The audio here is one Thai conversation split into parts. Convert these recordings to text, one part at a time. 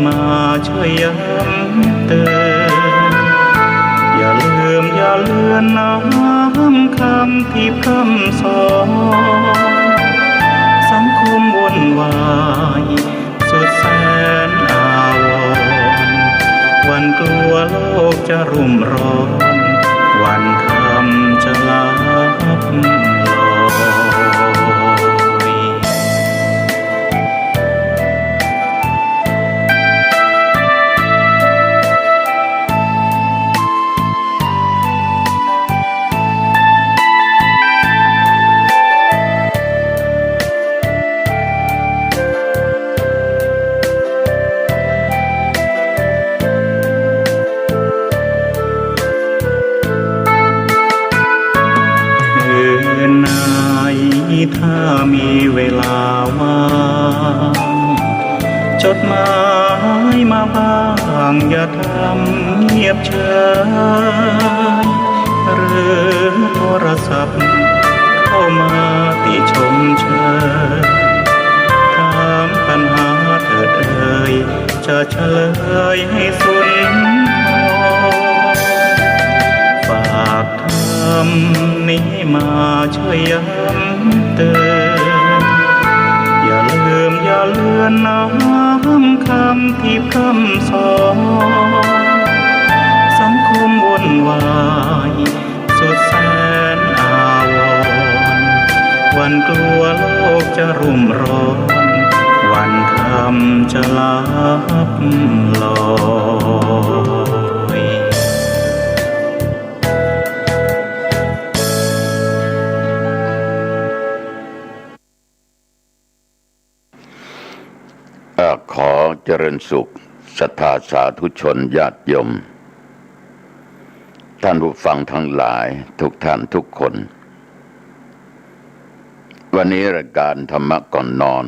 มาช่วยย้ำเตือนอย่าลืมอย่าเลือนน้ำคำที่พร่ำสอนสังคมวุ่นวายสุดแสนอาวรณ์วันกลัวโลกจะรุ่มร้อนวันคำจะลับลอยถ้ามีเวลาว่างจดหมายมาบ้างอย่าทำเงียบเฉยหรือโทรศัพท์เข้ามาติชมเชยถามปัญหาเถิดเอ่ยจะเฉลยให้สุนทรฝากทำนี้มาช่วยย้ำเตือนอย่าลืมอย่าเลือนน้ำคำที่พร่ำสอนสังคมวุ่นวายสุดแสนอาวรณ์วันกลัวโลกจะรุ่มร้อนวันคำจะลับลอยขอเจริญสุขศรัทธาสาธุชนญาติโยมท่านผู้ฟังทั้งหลายทุกท่านทุกคนวันนี้รายการธรรมะก่อนนอน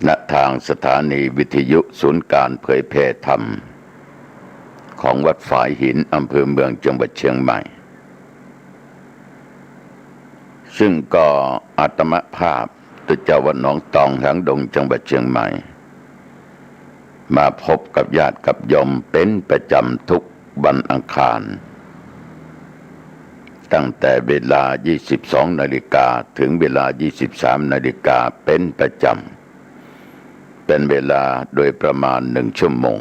ณทางสถานีวิทยุศูนย์การเผยแผ่ธรรมของวัดฝายหินอำเภอเมืองจังหวัดเชียงใหม่ซึ่งก็อาตมภาพตัวเจ้าวัดหนองตองหางดงจังหวัดเชียงใหม่มาพบกับญาติกับโยมเป็นประจำทุกวันอังคารตั้งแต่เวลา 22 นาฬิกาถึงเวลา 23 นาฬิกาเป็นประจำเป็นเวลาโดยประมาณ1 ชั่วโมง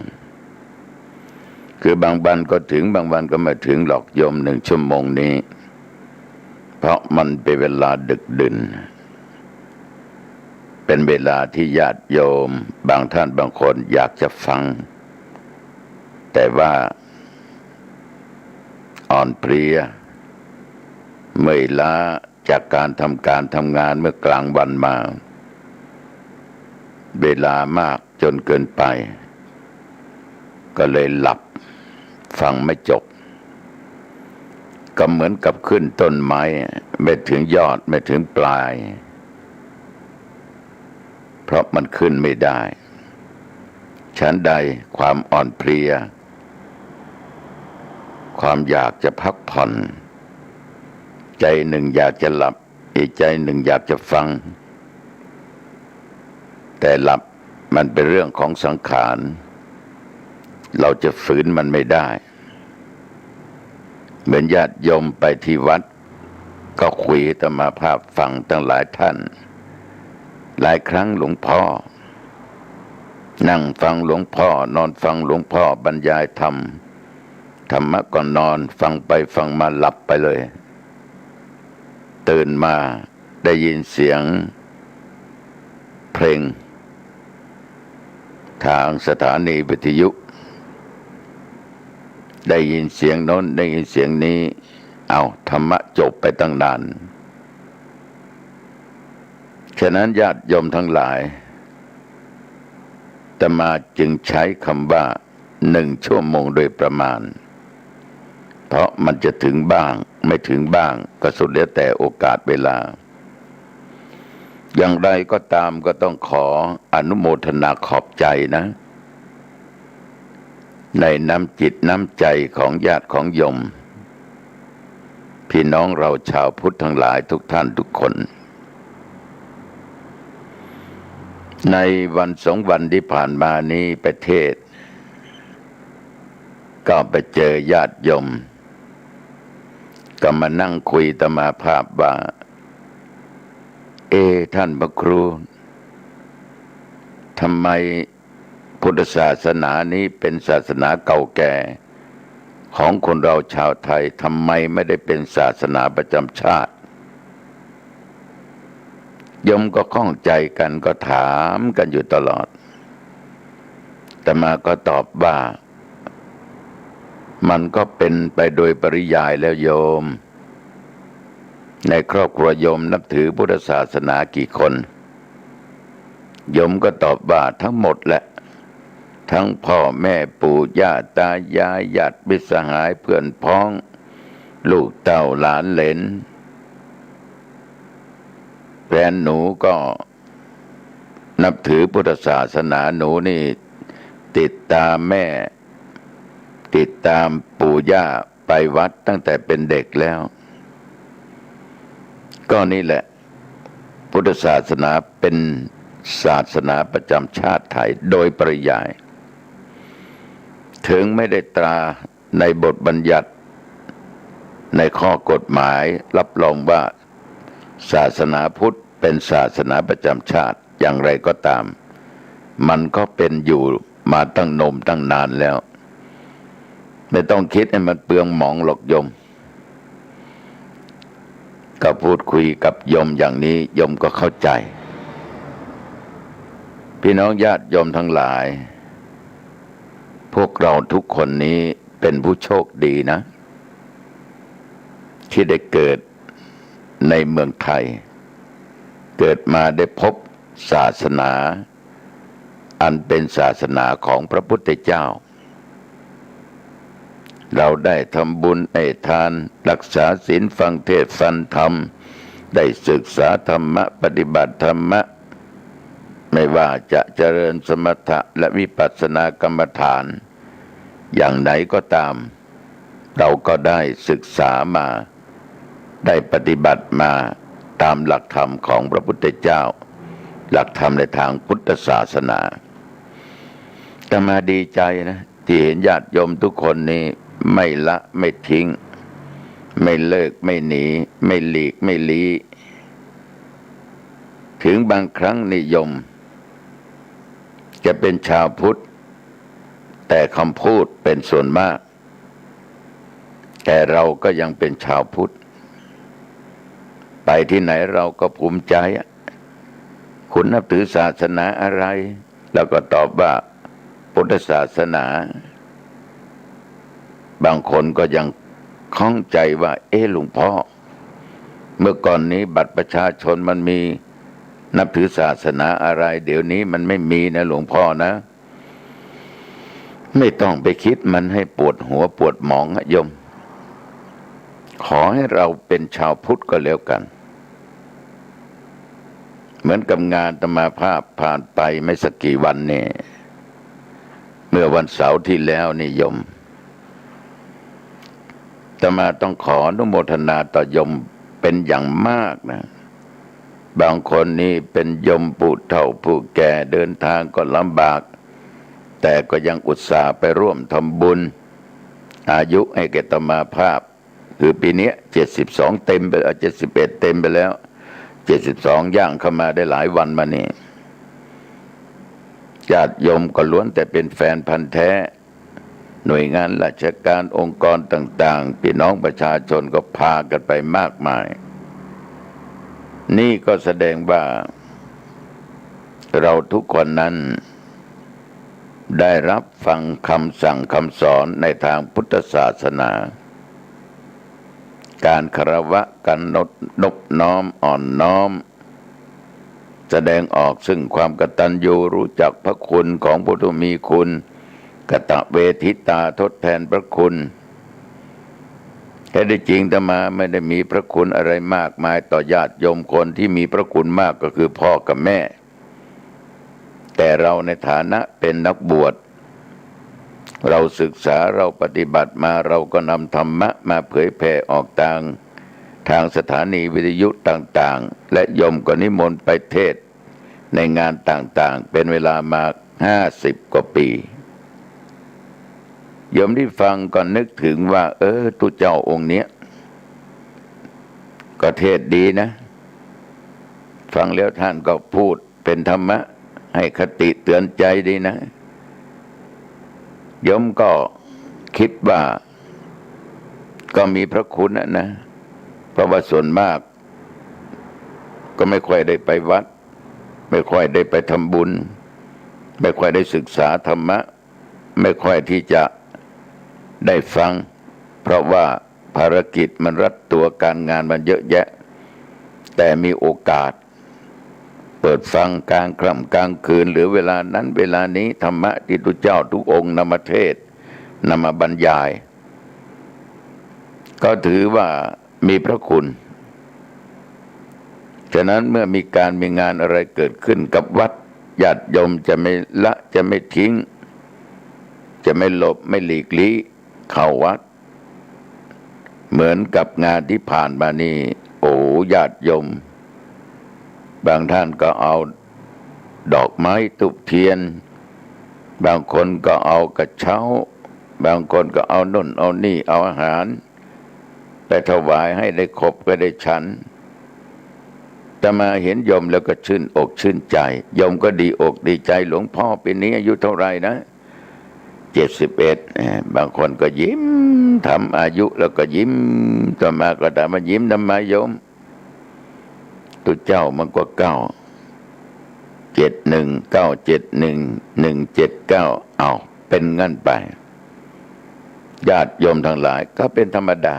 คือบางวันก็ถึงบางวันก็ไม่ถึงหรอกโยม1 ชั่วโมงนี้เพราะมันเป็นเวลาดึกดื่นเป็นเวลาที่ญาติโยมบางท่านบางคนอยากจะฟังแต่ว่าอ่อนเพลียเมื่อยล้าจากการทำงานเมื่อกลางวันมาเวลามากจนเกินไปก็เลยหลับฟังไม่จบก็เหมือนกับขึ้นต้นไม้ไม่ถึงยอดไม่ถึงปลายเพราะมันขึ้นไม่ได้ฉันใดความอ่อนเพลียความอยากจะพักผ่อนใจหนึ่งอยากจะหลับอีกใจหนึ่งอยากจะฟังแต่หลับมันเป็นเรื่องของสังขารเราจะฝืนมันไม่ได้เหมือนญาติโยมไปที่วัดก็คุยอาตมาภาพฟังตั้งหลายท่านหลายครั้งหลวงพ่อนั่งฟังหลวงพ่อนอนฟังหลวงพ่อบรรยายธรรมะก่อนนอนฟังไปฟังมาหลับไปเลยตื่นมาได้ยินเสียงเพลงทางสถานีวิทยุได้ยินเสียงโน้นได้ยินเสียงนี้เอาธรรมะจบไปตั้งนานฉะนั้นญาติโยมทั้งหลายอาตมาจึงใช้คำว่า1 ชั่วโมงโดยประมาณเพราะมันจะถึงบ้างไม่ถึงบ้างก็สุดแล้วแต่โอกาสเวลาอย่างไรก็ตามก็ต้องขออนุโมทนาขอบใจนะในน้ำจิตน้ำใจของญาติของโยมพี่น้องเราชาวพุทธทั้งหลายทุกท่านทุกคน ในวันสองวันที่ผ่านมานี้ประเทศก็ไปเจอญาติโยมก็มานั่งคุยตมาภาพว่าท่านพระครูทำไมพุทธศาสนานี้เป็นศาสนาเก่าแก่ของคนเราชาวไทยทำไมไม่ได้เป็นศาสนาประจำชาติโยมก็ข้องใจกันก็ถามกันอยู่ตลอดแต่มาก็ตอบว่ามันก็เป็นไปโดยปริยายแล้วโยมในครอบครัวโยมนับถือพุทธศาสนากี่คนโยมก็ตอบว่าทั้งหมดแหละทั้งพ่อแม่ปู่ย่าตายายญาติมิตรสหายเพื่อนพ้องลูกเต้าหลานเหลนแฟนหนูก็นับถือพุทธศาสนาหนูนี่ติดตามแม่ติดตามปู่ย่าไปวัดตั้งแต่เป็นเด็กแล้วก็นี่แหละพุทธศาสนาเป็นศาสนาประจำชาติไทยโดยปริยายถึงไม่ได้ตราในบทบัญญัติในข้อกฎหมายรับรองว่าศาสนาพุทธเป็นศาสนาประจำชาติอย่างไรก็ตามมันก็เป็นอยู่มาตั้งนมตั้งนานแล้วไม่ต้องคิดให้มันเปลืองหมองหรอกโยมก็พูดคุยกับโยมอย่างนี้โยมก็เข้าใจพี่น้องญาติโยมทั้งหลายพวกเราทุกคนนี้เป็นผู้โชคดีนะที่ได้เกิดในเมืองไทยเกิดมาได้พบศาสนาอันเป็นศาสนาของพระพุทธเจ้าเราได้ทำบุญให้ทานรักษาศีลฟังเทศน์ฟังธรรมได้ศึกษาธรรมะปฏิบัติธรรมะไม่ว่าจะเจริญสมถะและวิปัสสนากรรมฐานอย่างไหนก็ตามเราก็ได้ศึกษามาได้ปฏิบัติมาตามหลักธรรมของพระพุทธเจ้าหลักธรรมในทางพุทธศาสนาแต่มาดีใจนะที่เห็นญาติโยมทุกคนนี้ไม่ละไม่ทิ้งไม่เลิกไม่หนีไม่หลีกไม่ลี้ถึงบางครั้งนิยมจะเป็นชาวพุทธแต่คำพูดเป็นส่วนมากแต่เราก็ยังเป็นชาวพุทธไปที่ไหนเราก็ภูมิใจคุณนับถือศาสนาอะไรแล้วก็ตอบว่าพุทธศาสนาบางคนก็ยังข้องใจว่าหลวงพ่อเมื่อก่อนนี้บัตรประชาชนมันมีนับถือศาสนาอะไรเดี๋ยวนี้มันไม่มีนะหลวงพ่อนะไม่ต้องไปคิดมันให้ปวดหัวปวดหมองโยมขอให้เราเป็นชาวพุทธก็แล้วกันเหมือนกับงานอาตมาภาพผ่านไปไม่สักกี่วันนี่เมื่อวันเสาร์ที่แล้วนี่โยมอาตมาต้องขออนุโมทนาต่อโยมเป็นอย่างมากนะบางคนนี่เป็นโยมผู้เฒ่าผู้แก่เดินทางก็ลำบากแต่ก็ยังอุตส่าห์ไปร่วมทำบุญอายุให้แก่อาตมาภาพคือปีนี้72เต็มไป71เต็มไปแล้ว72ย่างเข้ามาได้หลายวันมานี่ญาติโยมก็ล้วนแต่เป็นแฟนพันธุ์แท้หน่วยงานราชการองค์กรต่างๆพี่น้องประชาชนก็พากันไปมากมายนี่ก็แสดงว่าเราทุกคนนั้นได้รับฟังคำสั่งคำสอนในทางพุทธศาสนาการคารวะการนบน้อมอ่อนน้อมแสดงออกซึ่งความกตัญญูรู้จักพระคุณของผู้มีคุณกตเวทิตาทดแทนพระคุณแท้จริงอาตมาไม่ได้มีพระคุณอะไรมากมายต่อญาติโยมคนที่มีพระคุณมากก็คือพ่อกับแม่แต่เราในฐานะเป็นนักบวชเราศึกษาเราปฏิบัติมาเราก็นำธรรมะมาเผยแผ่ออกทางสถานีวิทยุต่างๆและโยมก็นิมนต์ไปเทศ ในงานต่างๆเป็นเวลามา50 กว่าปีโยมที่ฟังก็นึกถึงว่าตุเจ้าองค์เนี้ยก็เทศดีนะฟังแล้วท่านก็พูดเป็นธรรมะให้คติเตือนใจดีนะโยมก็คิดว่าก็มีพระคุณนะเพราะว่าส่วนมากก็ไม่ค่อยได้ไปวัดไม่ค่อยได้ไปทำบุญไม่ค่อยได้ศึกษาธรรมะไม่ค่อยที่จะได้ฟังเพราะว่าภารกิจมันรัดตัวการงานมันเยอะแยะแต่มีโอกาสเปิดฟังกลางค่ำกลางคืนหรือเวลานั้นเวลานี้ธรรมะที่ทุกเจ้าทุกองค์นำมาเทศนำมาบรรยายก็ถือว่ามีพระคุณฉะนั้นเมื่อมีการมีงานอะไรเกิดขึ้นกับวัดญาติโยมจะไม่ละจะไม่ทิ้งจะไม่หลบไม่หลีกลี่เข้าวัดเหมือนกับงานที่ผ่านมานี่โอ้ญาติโยมบางท่านก็เอาดอกไม้ตุบเทียนบางคนก็เอากระเช้าบางคนก็เอาน่นเอานี่เอาอาหารไปถวายให้ได้ครบก็ได้ฉันแต่มาเห็นโยมแล้วก็ชื่นอกชื่นใจโยมก็ดีอกดีใจหลวงพ่อปีนี้อายุเท่าไหร่นะ71บางคนก็ยิ้มทำอายุแล้วก็ยิ้มต่อมาก็ถามว่ายิ้มทำไมโยมตุเจ้ามันก็971 971 179เอาเป็นงั้นไปญาติโยมทั้งหลายก็เป็นธรรมดา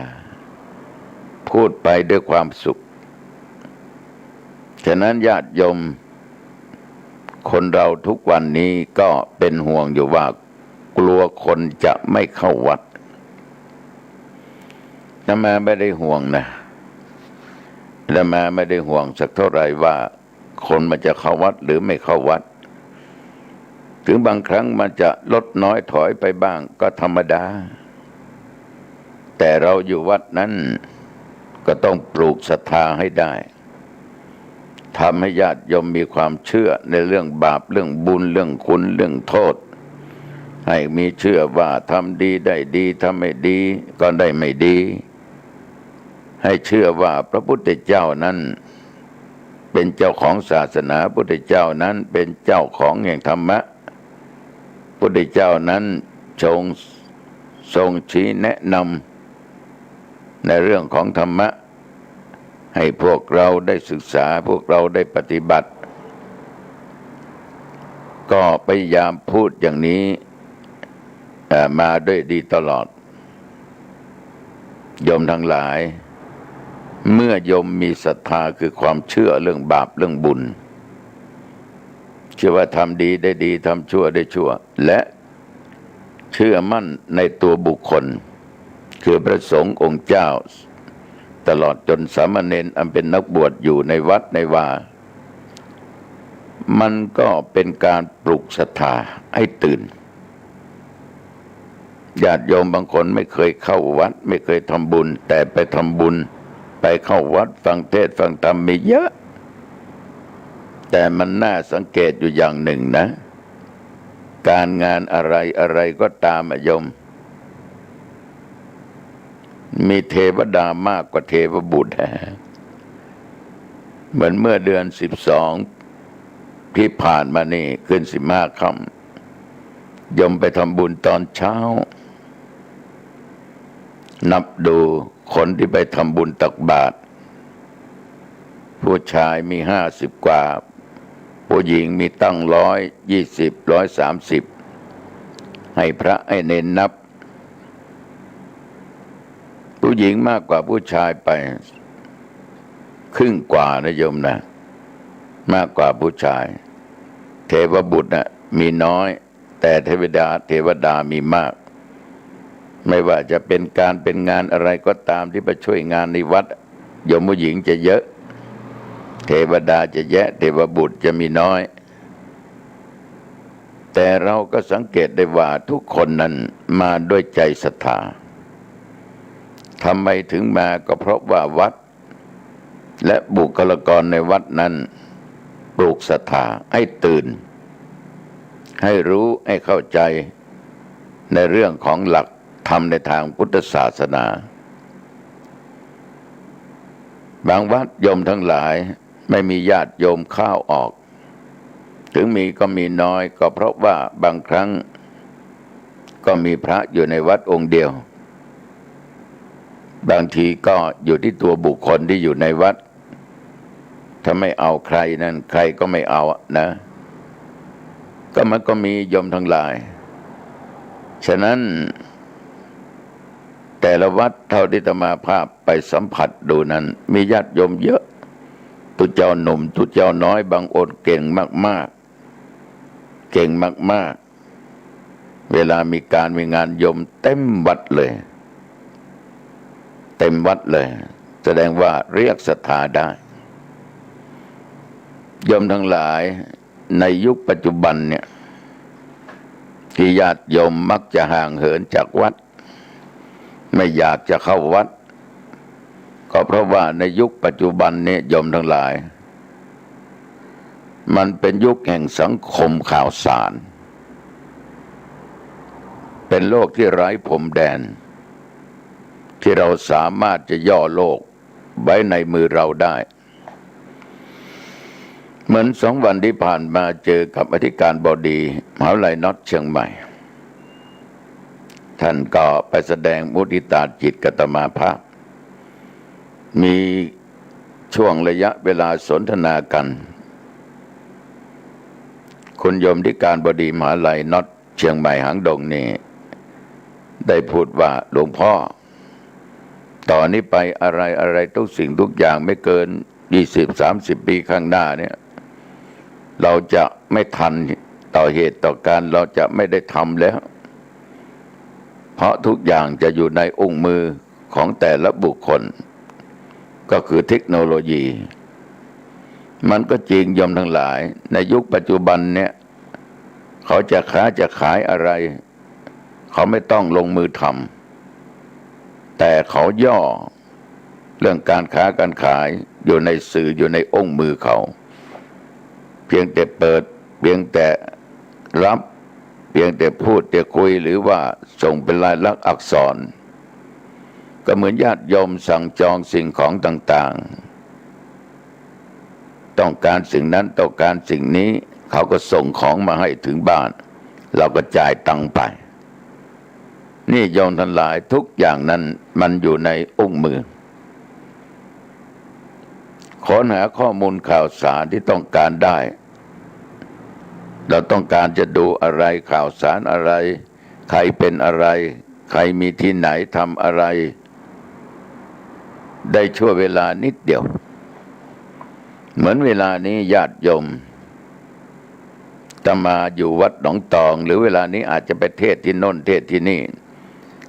พูดไปด้วยความสุขฉะนั้นญาติโยมคนเราทุกวันนี้ก็เป็นห่วงอยู่ว่ากลัวคนจะไม่เข้าวัดอาตมาไม่ได้ห่วงนะอาตมาไม่ได้ห่วงสักเท่าไหร่ว่าคนมันจะเข้าวัดหรือไม่เข้าวัดถึงบางครั้งมันจะลดน้อยถอยไปบ้างก็ธรรมดาแต่เราอยู่วัดนั้นก็ต้องปลูกศรัทธาให้ได้ทำให้ญาติโยมมีความเชื่อในเรื่องบาปเรื่องบุญเรื่องคุณเรื่องโทษให้มีเชื่อว่าทำดีได้ดีทำไม่ดีก็ได้ไม่ดีให้เชื่อว่าพระพุทธเจ้านั้นเป็นเจ้าของศาสนาพระพุทธเจ้านั้นเป็นเจ้าของแห่งธรรมะพระพุทธเจ้านั้นทรงชี้แนะนำในเรื่องของธรรมะให้พวกเราได้ศึกษาพวกเราได้ปฏิบัติก็พยายามพูดอย่างนี้มาด้วยดีตลอดโยมทั้งหลายเมื่อโยมมีศรัทธาคือความเชื่อเรื่องบาปเรื่องบุญเชื่อว่าทำดีได้ดีทำชั่วได้ชั่วและเชื่อมั่นในตัวบุคคลคือพระสงฆ์องค์เจ้าตลอดจนสามเณรอันเป็นนักบวชอยู่ในวัดในวามันก็เป็นการปลุกศรัทธาให้ตื่นญาติโยมบางคนไม่เคยเข้าวัดไม่เคยทำบุญแต่ไปทำบุญไปเข้าวัดฟังเทศน์ฟังธรรมมีเยอะแต่มันน่าสังเกตอยู่อย่างหนึ่งนะการงานอะไรก็ตามโยมมีเทวดามากกว่าเทวบุตรเหมือนเมื่อเดือน12ที่ผ่านมานี่ขึ้น15 ค่ำโยมไปทำบุญตอนเช้านับดูคนที่ไปทำบุญตักบาตรผู้ชายมี50 กว่าผู้หญิงมีตั้ง120 130ให้พระให้เนนนับผู้หญิงมากกว่าผู้ชายไปครึ่งกว่านะโยมนะมากกว่าผู้ชายเทวบุตรนะมีน้อยแต่เทวดามีมากไม่ว่าจะเป็นการเป็นงานอะไรก็ตามที่ไปช่วยงานในวัดโยมผู้หญิงจะเยอะเทวดาจะแยะเทวบุตรจะมีน้อยแต่เราก็สังเกตได้ว่าทุกคนนั้นมาด้วยใจศรัทธาทำไมถึงมาก็เพราะว่าวัดและบุคลากรในวัดนั้น ปลูกศรัทธาให้ตื่นให้รู้ให้เข้าใจในเรื่องของหลักธรรมในทางพุทธศาสนาบางวัดโยมทั้งหลายไม่มีญาติโยมเข้าออกถึงมีก็มีน้อยก็เพราะว่าบางครั้งก็มีพระอยู่ในวัดองค์เดียวบางทีก็อยู่ที่ตัวบุคคลที่อยู่ในวัดถ้าไม่เอาใครนั่นใครก็ไม่เอานะก็มันก็มีโยมทั้งหลายฉะนั้นแต่ละวัดเท่าที่อาตมาภาพไปสัมผัสดูนั้นมีญาติโยมเยอะตุเจ้าหนุ่มตุเจ้าน้อยบางองค์เก่งมากๆเก่งมากๆเวลามีการมีงานโยมเต็มวัดเลยเต็มวัดเลยแสดงว่าเรียกศรัทธาได้โยมทั้งหลายในยุคปัจจุบันเนี่ยที่ญาติโยมมักจะห่างเหินจากวัดไม่อยากจะเข้าวัดก็เพราะว่าในยุคปัจจุบันนี้โยมทั้งหลายมันเป็นยุคแห่งสังคมข่าวสารเป็นโลกที่ไร้พรมแดนที่เราสามารถจะย่อโลกไว้ในมือเราได้เหมือน2 วันที่ผ่านมาเจอกับอธิการบดีมหาวิทยาลัยน็อตเชียงใหม่ท่านก็ไปแสดงมุทิตาจิตกับอาตมาภาพมีช่วงระยะเวลาสนทนากันคุณโยมที่การบดีมหาวิทยาลัยน็อตเชียงใหม่หางดงนี่ได้พูดว่าหลวงพ่อต่อนนี้ไปอะไรทุกสิ่งทุกอย่างไม่เกิน20-30 ปีข้างหน้าเนี่ยเราจะไม่ทันต่อเหตุต่อการเราจะไม่ได้ทำแล้วเพราะทุกอย่างจะอยู่ในองค์มือของแต่ละบุคคลก็คือเทคโนโลยีมันก็จริงโยมทั้งหลายในยุคปัจจุบันเนี่ยเขาจะขายอะไรเขาไม่ต้องลงมือทำแต่เขาย่อเรื่องการค้าการขายอยู่ในสื่ออยู่ในองค์มือเขาเพียงแต่เปิดเพียงแต่รับเพียงแต่พูดแต่คุยหรือว่าส่งเป็นลายลักษณ์อักษรก็เหมือนญาติโยมสั่งจองสิ่งของต่างๆต้องการสิ่งนั้นต้องการสิ่งนี้เขาก็ส่งของมาให้ถึงบ้านเราก็จ่ายตังค์ไปนี่โยมทั้งหลายทุกอย่างนั้นมันอยู่ในองค์มือค้นหาข้อมูลข่าวสารที่ต้องการได้เราต้องการจะดูอะไรข่าวสารอะไรใครเป็นอะไรใครมีที่ไหนทำอะไรได้ชั่วเวลานิดเดียวเหมือนเวลานี้ญาติโยมจะมาอยู่วัดหนองตองหรือเวลานี้อาจจะไปเทศที่โน่นเทศที่นี่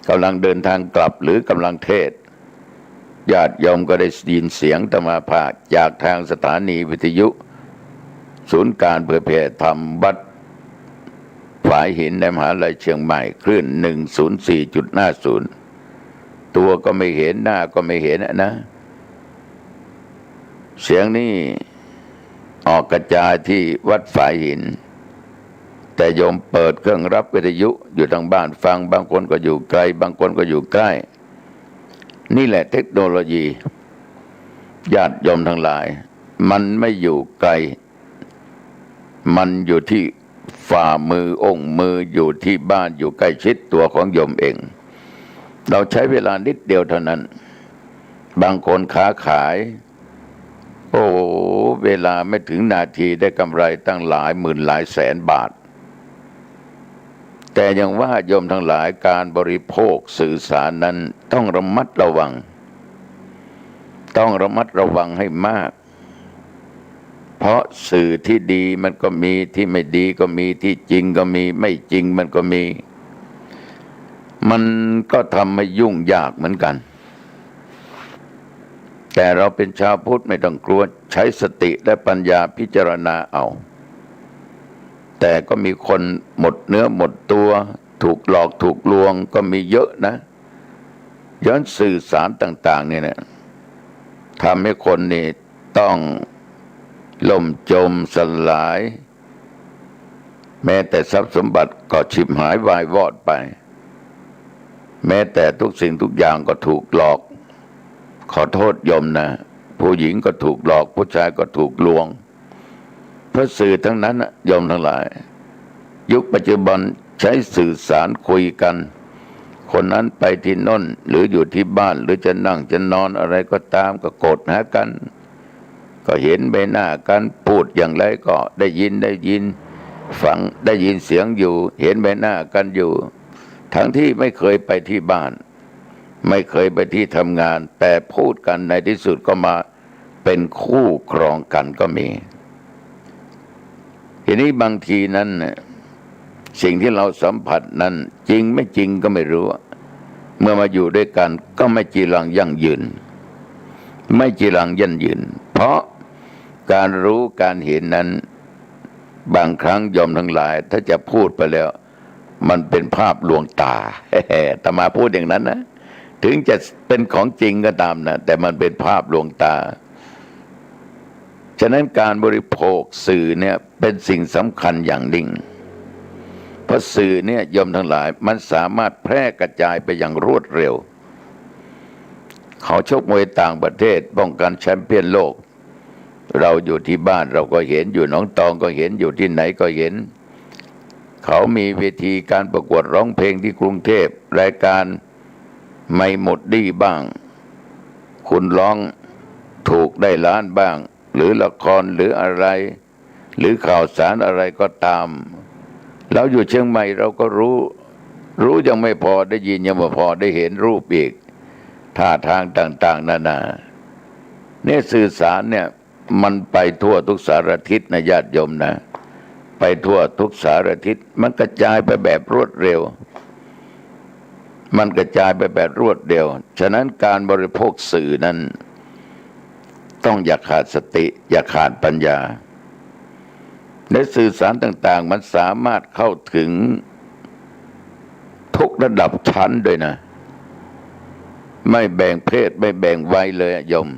กำลังเดินทางกลับหรือกำลังเทศญาติโยมก็ได้ยินเสียงอาตมาภาพจากทางสถานีวิทยุศูนย์การเผยแผ่ธรรมวัดฝายหินในมหาวิทยาลัยเชียงใหม่คลื่น 104.50 ตัวก็ไม่เห็นหน้าก็ไม่เห็นนะเสียงนี้ออกกระจายที่วัดฝายหินแต่โยมเปิดเครื่องรับวิทยุอยู่ทางบ้านฟังบางคนก็อยู่ไกลบางคนก็อยู่ใกล้นี่แหละเทคโนโลยีญาติโยมทั้งหลายมันไม่อยู่ไกลมันอยู่ที่ฝ่ามือองค์มืออยู่ที่บ้านอยู่ใกล้ชิดตัวของโยมเองเราใช้เวลานิดเดียวเท่านั้นบางคนค้าขายโอ้เวลาไม่ถึงนาทีได้กำไรตั้งหลายหมื่นหลายแสนบาทแต่ยังว่าโยมทั้งหลายการบริโภคสื่อสารนั้นต้องระมัดระวังให้มากเพราะสื่อที่ดีมันก็มีที่ไม่ดีก็มีที่จริงก็มีไม่จริงมันก็มีมันก็ทำให้ยุ่งยากเหมือนกันแต่เราเป็นชาวพุทธไม่ต้องกลัวใช้สติและปัญญาพิจารณาเอาแต่ก็มีคนหมดเนื้อหมดตัวถูกหลอกถูกลวงก็มีเยอะนะย้อนสื่อสารต่างๆเนี่ยนะทำให้คนนี่ต้อง ล่มจมสลาย แม้แต่ทรัพย์สมบัติก็ฉิบหายวายวอดไป แม้แต่ทุกสิ่งทุกอย่างก็ถูกหลอก ขอโทษโยมนะผู้หญิงก็ถูกหลอกผู้ชายก็ถูกลวงเพราะสื่อทั้งนั้นโยมทั้งหลายยุคปัจจุบันใช้สื่อสารคุยกัน คนนั้นไปที่โน่นหรืออยู่ที่บ้านหรือจะนั่งจะนอนอะไรก็ตามก็กดหากัน ก็เห็นใบหน้ากันพูดอย่างไรก็ได้ยินฟังได้ยินเสียงอยู่เห็นใบหน้ากันอยู่ทั้งที่ไม่เคยไปที่บ้านไม่เคยไปที่ทำงานแต่พูดกันในที่สุดก็มาเป็นคู่ครองกันก็มีทีนี้บางทีนั้นสิ่งที่เราสัมผัสนั้นจริงไม่จริงก็ไม่รู้เมื่อมาอยู่ด้วยกันก็ไม่จีรังยั่งยืนไม่จีรังยั่งยืนเพราะการรู้การเห็นนั้นบางครั้งยอมทั้งหลายถ้าจะพูดไปแล้วมันเป็นภาพลวงตาแต่มาพูดอย่างนั้นนะถึงจะเป็นของจริงก็ตามนะแต่มันเป็นภาพลวงตาฉะนั้นการบริโภคสื่อเนี่ยเป็นสิ่งสำคัญอย่างยิ่งเพราะสื่อเนี่ยยอมทั้งหลายมันสามารถแพร่กระจายไปอย่างรวดเร็วเขาชกมวยต่างประเทศป้องกันแชมเปี้ยนโลกเราอยู่ที่บ้านเราก็เห็นอยู่หนองตองก็เห็นอยู่ที่ไหนก็เห็นเขามีเวทีการประกวดร้องเพลงที่กรุงเทพรายการไม่หมดดีบ้างคุณร้องถูกได้ล้านบ้างหรือละครหรืออะไรหรือข่าวสารอะไรก็ตามเราอยู่เชียงใหม่เราก็รู้ยังไม่พอได้ยินยังไม่พอได้เห็นรูปอีกท่าทางต่างๆนานาเนี่ยสื่อสารเนี่ยมันไปทั่วทุกสารทิศนะญาติโยมนะไปทั่วทุกสารทิศมันกระจายไปแบบรวดเร็วมันกระจายไปแบบรวดเร็วฉะนั้นการบริโภคสื่อนั้นต้องอย่าขาดสติอย่าขาดปัญญาในสื่อสารต่างๆมันสามารถเข้าถึงทุกระดับชั้นด้วยนะไม่แบ่งเพศไม่แบ่งวัยเลยโยม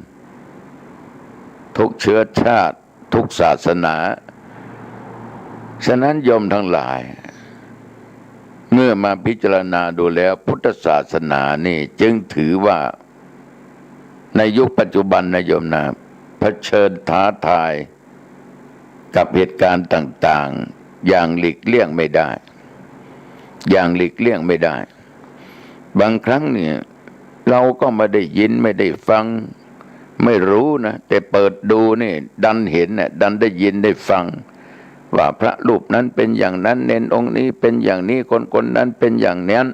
ทุกเชื้อชาติทุกศาสนาฉะนั้นโยมทั้งหลายเมื่อมาพิจารณาดูแล้วพุทธศาสนานี่จึงถือว่าในยุคปัจจุบันนะโยมนะเผชิญท้าทายกับเหตุการณ์ต่างๆอย่างหลีกเลี่ยงไม่ได้อย่างหลีกเลี่ยงไม่ได้บางครั้งเนี่ยเราก็ไม่ได้ยินไม่ได้ฟังไม่รู้นะแต่เปิดดูนี่ดันเห็นน่ะดันได้ยินได้ฟังว่าพระรูปนั้นเป็นอย่างนั้นเน้นองค์นี้เป็นอย่างนี้คนนั้นเป็นอย่างนั้น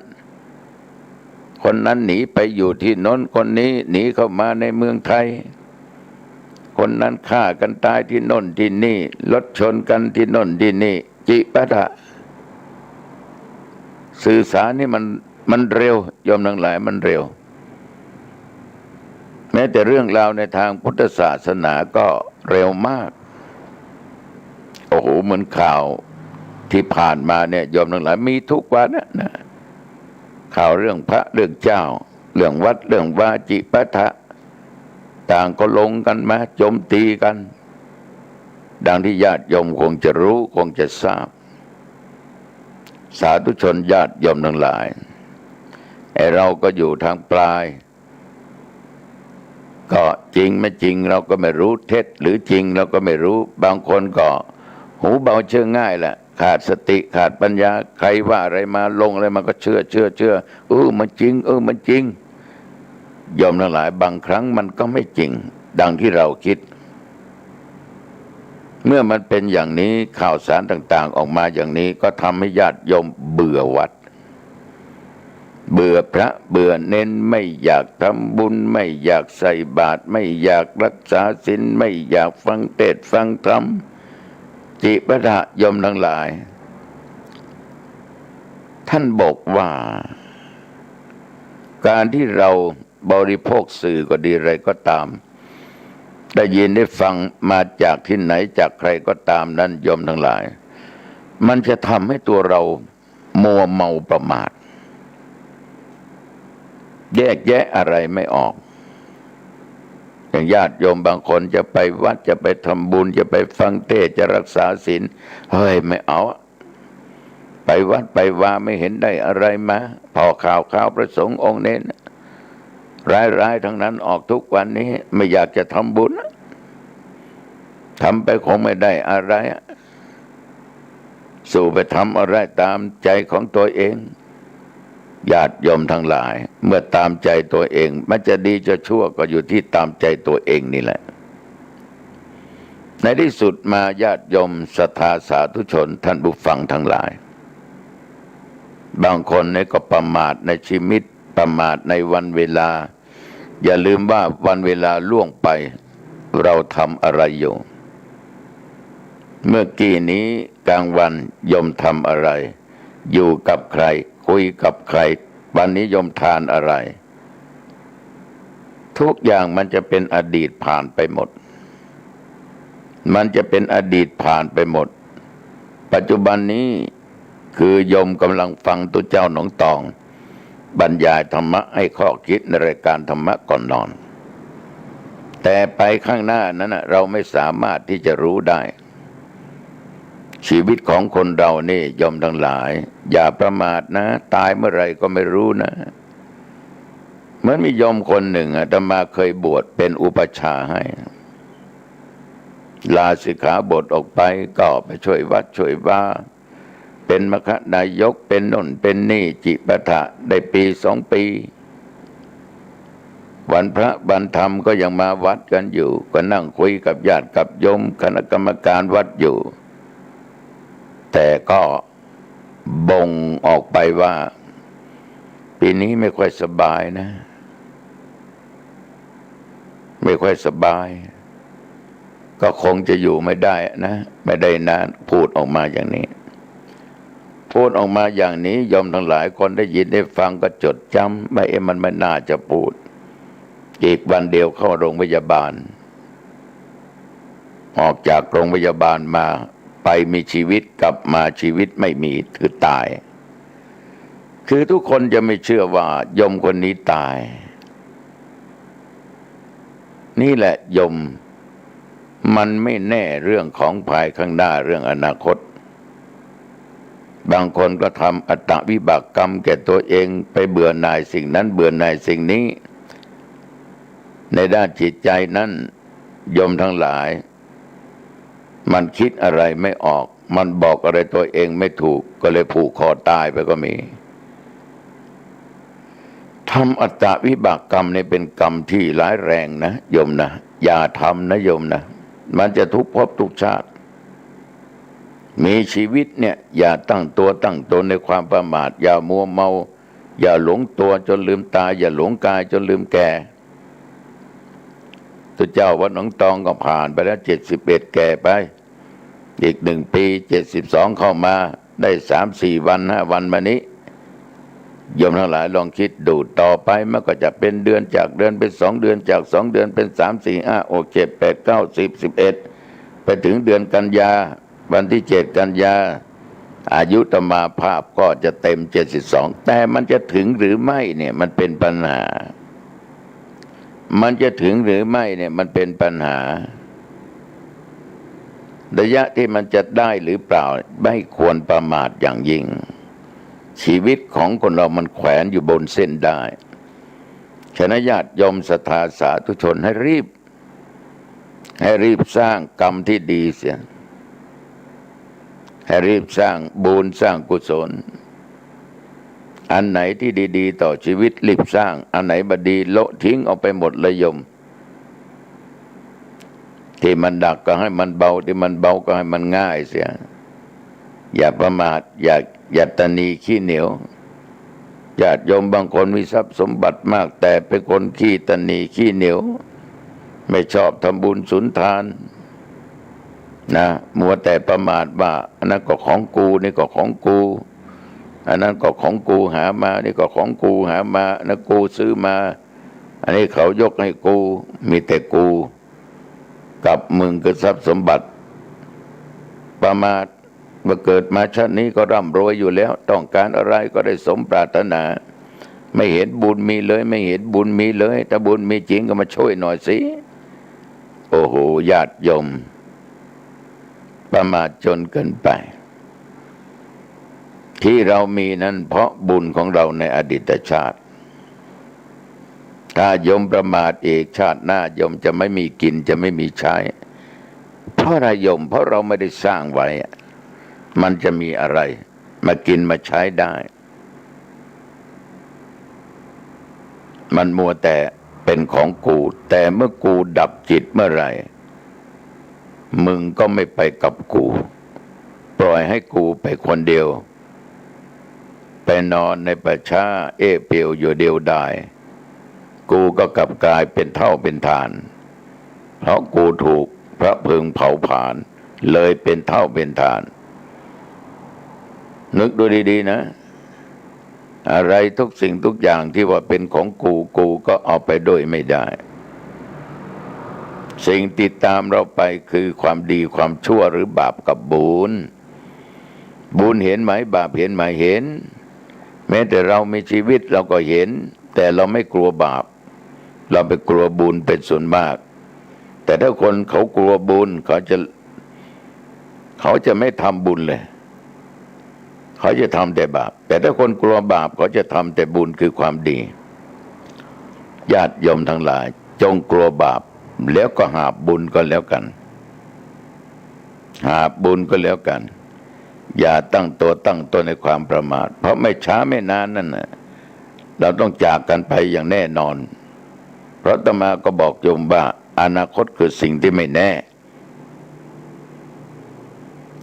คนนั้นหนีไปอยู่ที่โน้นคนนี้หนีเข้ามาในเมืองไทยคนนั้นฆ่ากันตายที่โน่นที่นี่รถชนกันที่โน่นที่นี่จิปะทะสื่อสารนี่มันเร็วยอมทั้งหลายมันเร็วแม้แต่เรื่องราวในทางพุทธศาสนาก็เร็วมากโอ้โหเหมือนข่าวที่ผ่านมาเนี่ยยอมทั้งหลายมีทุกวันนะข่าวเรื่องพระเรื่องเจ้าเรื่องวัดเรื่องวาจิปะทะต่างก็ลงกันมาโจมตีกันดังที่ญาติโยมคงจะรู้คงจะทราบสาธุชนญาติโยมทั้งหลายไอ้เราก็อยู่ทางปลายก็จริงไม่จริงเราก็ไม่รู้เท็จหรือจริงเราก็ไม่รู้บางคนก็หูเบาเชื่อง่ายแหละขาดสติขาดปัญญาใครว่าอะไรมาลงอะไรมาก็เชื่อมันจริงมันจริงยอมทั้งหลายบางครั้งมันก็ไม่จริงดังที่เราคิดเมื่อมันเป็นอย่างนี้ข่าวสารต่างๆออกมาอย่างนี้ก็ทำให้ญาติโยมเบื่อวัดเบื่อพระเบื่อเน้นไม่อยากทำบุญไม่อยากใส่บาตรไม่อยากรักษาศีลไม่อยากฟังเทศน์ฟังธรรมจิปะทะโยมทั้งหลายท่านบอกว่าการที่เราบริโภคสื่อก็ดีอะไรก็ตามได้ยินได้ฟังมาจากที่ไหนจากใครก็ตามนั้นโยมทั้งหลายมันจะทำให้ตัวเรามัวเมาประมาทแยกแยะอะไรไม่ออก อย่างญาติโยมบางคนจะไปวัดจะไปทำบุญจะไปฟังเทศน์จะรักษาศีลเฮ้ยไม่เอาไปวัดไปว่าไม่เห็นได้อะไรมาพอข่าวพระสงฆ์องค์เน้นร้ายทั้งนั้นออกทุกวันนี้ไม่อยากจะทำบุญทำไปคงไม่ได้อะไรสู่ไปทำอะไรตามใจของตัวเองญาติโยมทั้งหลายเมื่อตามใจตัวเองมันจะดีจะชั่วก็อยู่ที่ตามใจตัวเองนี่แหละในที่สุดมาญาติโยมศรัทธาสาธุชนท่านผู้ฟังทั้งหลายบางคนเนี่ยก็ประมาทในชีวิตประมาทในวันเวลาอย่าลืมว่าวันเวลาล่วงไปเราทำอะไรอยู่เมื่อกี้นี้กลางวันโยมทำอะไรอยู่กับใครคุยกับใครวันนี้โยมทานอะไรทุกอย่างมันจะเป็นอดีตผ่านไปหมดมันจะเป็นอดีตผ่านไปหมดปัจจุบันนี้คือโยมกำลังฟังตัวเจ้าหนองตองบรรยายธรรมะให้ข้อคิดในรายการธรรมะก่อนนอนแต่ไปข้างหน้านั้นเราไม่สามารถที่จะรู้ได้ชีวิตของคนเรานี่โยมทั้งหลายอย่าประมาทนะตายเมื่อไรก็ไม่รู้นะเหมือนมีโยมคนหนึ่งอาตมาเคยบวชเป็นอุปัชฌาย์ให้ลาสิกขาบทออกไปก็ไปช่วยวัดช่วยว่าเป็นมคณายกเป็นโน่นเป็นนี่จิปาถะได้ปี2 ปีวันพระวันธรรมก็ยังมาวัดกันอยู่ก็นั่งคุยกับญาติกับโยมคณะกรรมการวัดอยู่แต่ก็บ่งออกไปว่าปีนี้ไม่ค่อยสบายนะไม่ค่อยสบายก็คงจะอยู่ไม่ได้นะไม่ได้นานพูดออกมาอย่างนี้พูดออกมาอย่างนี้ยอมทั้งหลายคนได้ยินได้ฟังก็จดจำไม่มันไม่น่าจะพูดอีกวันเดียวเข้าโรงพยาบาลออกจากโรงพยาบาลมาไปมีชีวิตกลับมาชีวิตไม่มีคือตายคือทุกคนจะไม่เชื่อว่าโยมคนนี้ตายนี่แหละโยมมันไม่แน่เรื่องของภายข้างหน้าเรื่องอนาคตบางคนก็ทำอัตตวิบากกรรมแก่ตัวเองไปเบื่อหน่ายสิ่งนั้นเบื่อหน่ายสิ่งนี้ในด้านจิตใจนั้นโยมทั้งหลายมันคิดอะไรไม่ออกมันบอกอะไรตัวเองไม่ถูกก็เลยผูกคอตายไปก็มีทำอัตตวิบากกรรมนี่เป็นกรรมที่ร้ายแรงนะโยมนะอย่าทำนะโยมนะมันจะทุกภพทุกชาติมีชีวิตเนี่ยอย่าตั้งตัวตั้งตนในความประมาทอย่ามัวเมาอย่าหลงตัวจนลืมตาอย่าหลงกายจนลืมแก่ตัวเจ้าวัดหนองตองก็ผ่านไปแล้ว71แก่ไปอีก1 ปี72เข้ามาได้3-4 วัน5 วันมานี้โยมทั้งหลายลองคิดดูต่อไปมันก็จะเป็นเดือนจากเดือนเป็น2 เดือนจาก2 เดือนเป็น3 4 5 6 7 8 9 10 11ไปถึงเดือนกันยาวันที่7 กันยาอายุธรรมาภาพก็จะเต็ม72แต่มันจะถึงหรือไม่เนี่ยมันเป็นปัญหามันจะถึงหรือไม่เนี่ยมันเป็นปัญหาระยะที่มันจะได้หรือเปล่าไม่ควรประมาทอย่างยิ่งชีวิตของคนเรามันแขวนอยู่บนเส้นได้ฉะนั้นญาติโยมศรัทธาสาธุชนให้รีบสร้างกรรมที่ดีเสียให้รีบสร้างบุญสร้างกุศลอันไหนที่ดีๆต่อชีวิตรีบสร้างอันไหนบดีโละทิ้งเอาไปหมดเลยโยมที่มันดักก็ให้มันเบาที่มันเบาก็ให้มันง่ายเสียอย่าประมาทอย่าตนีขี้เหนียวญาติโยมบางคนมีทรัพย์สมบัติมากแต่เป็นคนขี้ตนีขี้เหนียวไม่ชอบทำบุญสุนทานนะมัวแต่ประมาทว่าอันนั้นก็ของกูนี่ก็ของกูอันนั้นก็ของกูหามานี่ก็ของกูหามานะกูซื้อมาอันนี้เขายกให้กูมีแต่กูกับมึงคือทรัพย์สมบัติประมาทเมื่อเกิดมาชาตินี้ก็ร่ำรวยอยู่แล้วต้องการอะไรก็ได้สมปรารถนาไม่เห็นบุญมีเลยไม่เห็นบุญมีเลยถ้าบุญมีจริงก็มาช่วยหน่อยสิ โอ้โหญาติโยมประมาทจนเกินไปที่เรามีนั้นเพราะบุญของเราในอดีตชาติถ้าโยมประมาทอีกชาติหน้าโยมจะไม่มีกินจะไม่มีใช้เพราะอะไรโยมเพราะเราไม่ได้สร้างไว้มันจะมีอะไรมากินมาใช้ได้มันมัวแต่เป็นของกูแต่เมื่อกูดับจิตเมื่อไหร่มึงก็ไม่ไปกับกูปล่อยให้กูไปคนเดียวไปนอนในป่าช้าเปลี่ยวอยู่เดียวดายกูก็กลับกลายเป็นเท่าเป็นฐานเพราะกูถูกพระเพลิงเผาผลาญเลยเป็นเท่าเป็นฐานนึกดูดีๆนะอะไรทุกสิ่งทุกอย่างที่ว่าเป็นของกูก็เอาไปด้วยไม่ได้สิ่งติดตามเราไปคือความดีความชั่วหรือบาปกับบุญเห็นไหมบาปเห็นไหมเห็นแม้แต่เรามีชีวิตเราก็เห็นแต่เราไม่กลัวบาปเราไปกลัวบุญเป็นส่วนมากแต่ถ้าคนเขากลัวบุญเขาจะไม่ทำบุญเลยเขาจะทำแต่บาปแต่ถ้าคนกลัวบาปเขาจะทำแต่บุญคือความดีญาติโยมทั้งหลายจงกลัวบาปแล้วก็หาบุญก็แล้วกันหาบุญก็แล้วกันอย่าตั้งตัวในความประมาทเพราะไม่ช้าไม่นานนั่นน่ะเราต้องจากกันไปอย่างแน่นอนเพราะอาตมาก็บอกโยมว่าอนาคตคือสิ่งที่ไม่แน่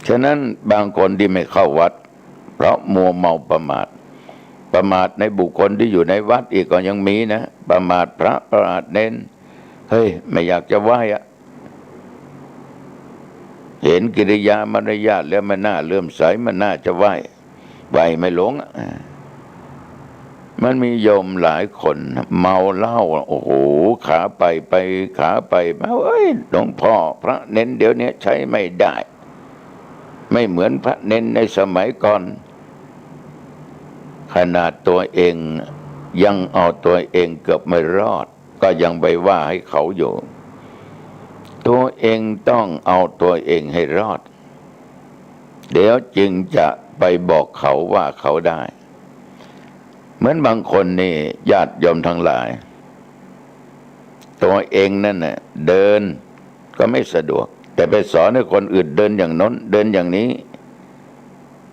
ฉะนั้นบางคนที่ไม่เข้าวัดเพราะมัวเมาประมาทในบุคคลที่อยู่ในวัดอีกก็ยังมีนะประมาทพระประมาทเน้นเฮ้ยไม่อยากจะไหว้เห็นกิริยามารยาทแล้วมันน่าเลื่อมใสมันน่าจะไหว้ไม่หลงมันมีโยมหลายคนเมาเหล้าโอ้โหขาไปขาไปมาเอ้ยหลวงพ่อพระเน้นเดี๋ยวนี้ใช้ไม่ได้ไม่เหมือนพระเน้นในสมัยก่อนขนาดตัวเองยังเอาตัวเองเกือบไม่รอดก็ยังไปว่าให้เขาอยู่ตัวเองต้องเอาตัวเองให้รอดเดี๋ยวจึงจะไปบอกเขาว่าเขาได้เหมือนบางคนนี่ญาติโยมทั้งหลายตัวเองนั่นน่ะเดินก็ไม่สะดวกแต่ไปสอนให้คนอื่นเดินอย่างน้นเดินอย่างนี้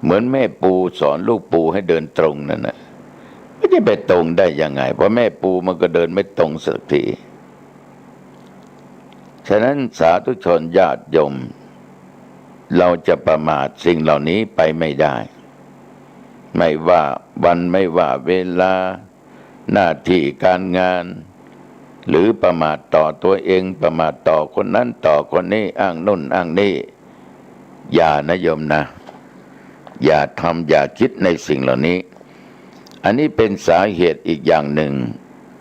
เหมือนแม่ปูสอนลูกปูให้เดินตรงนั่นน่ะไม่จะไปตรงได้ยังไงเพราะแม่ปูมันก็เดินไม่ตรงสักทีฉะนั้นสาธุชนญาติโยมเราจะประมาทสิ่งเหล่านี้ไปไม่ได้ไม่ว่าวันไม่ว่าเวลาหน้าที่การงานหรือประมาทต่อตัวเองประมาทต่อคนนั้นต่อคนนี้อ้างนู่นอ้างนี่อย่านะโยมนะอย่าทำอย่าคิดในสิ่งเหล่านี้อันนี้เป็นสาเหตุอีกอย่างหนึ่ง